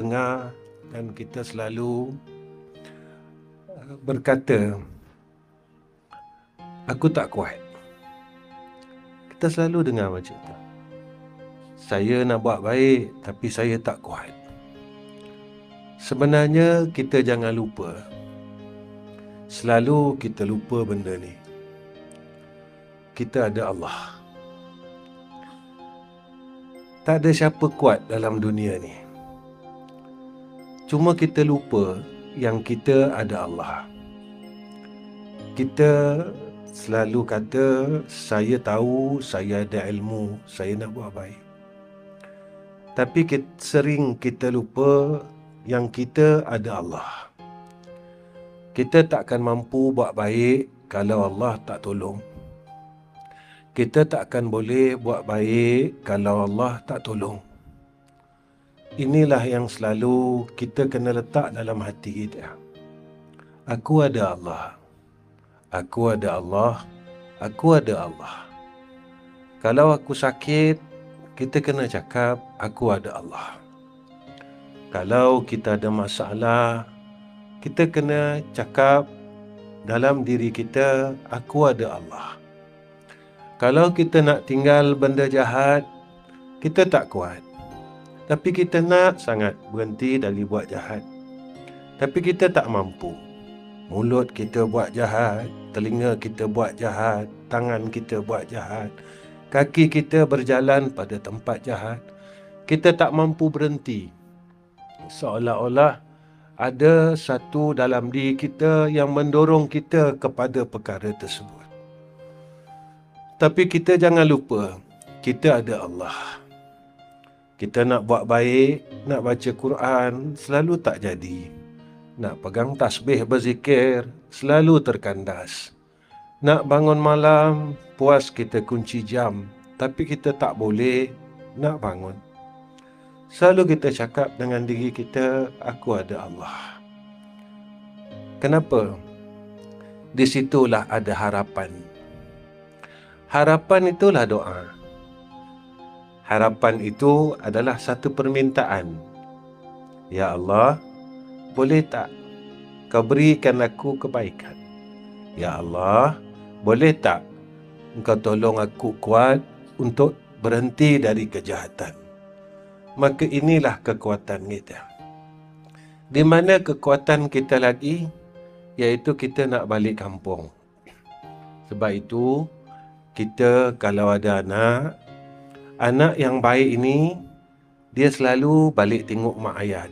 dengar dan kita selalu berkata, aku tak kuat. Kita selalu dengar macam tu. Saya nak buat baik tapi saya tak kuat. Sebenarnya kita jangan lupa. Selalu kita lupa benda ni. Kita ada Allah. Tak ada siapa kuat dalam dunia ni. Cuma kita lupa yang kita ada Allah. Kita selalu kata, saya tahu, saya ada ilmu, saya nak buat baik. Tapi sering kita lupa yang kita ada Allah. Kita takkan mampu buat baik kalau Allah tak tolong. Kita takkan boleh buat baik kalau Allah tak tolong. Inilah yang selalu kita kena letak dalam hati kita. Aku ada Allah. Aku ada Allah. Aku ada Allah. Kalau aku sakit, kita kena cakap, aku ada Allah. Kalau kita ada masalah, kita kena cakap dalam diri kita, aku ada Allah. Kalau kita nak tinggal benda jahat, kita tak kuat. Tapi kita nak sangat berhenti dari buat jahat. Tapi kita tak mampu. Mulut kita buat jahat, telinga kita buat jahat, tangan kita buat jahat, kaki kita berjalan pada tempat jahat. Kita tak mampu berhenti. Seolah-olah ada satu dalam diri kita yang mendorong kita kepada perkara tersebut. Tapi kita jangan lupa, kita ada Allah. Kita nak buat baik, nak baca Quran, selalu tak jadi. Nak pegang tasbih berzikir, selalu terkandas. Nak bangun malam, puas kita kunci jam, tapi kita tak boleh nak bangun. Selalu kita cakap dengan diri kita, aku ada Allah. Kenapa? Di situlah ada harapan. Harapan itulah doa. Harapan itu adalah satu permintaan. Ya Allah, boleh tak kau berikan aku kebaikan? Ya Allah, boleh tak engkau tolong aku kuat untuk berhenti dari kejahatan? Maka inilah kekuatan kita. Di mana kekuatan kita lagi? Iaitu kita nak balik kampung. Sebab itu, kita kalau ada anak yang baik ini, dia selalu balik tengok mak ayah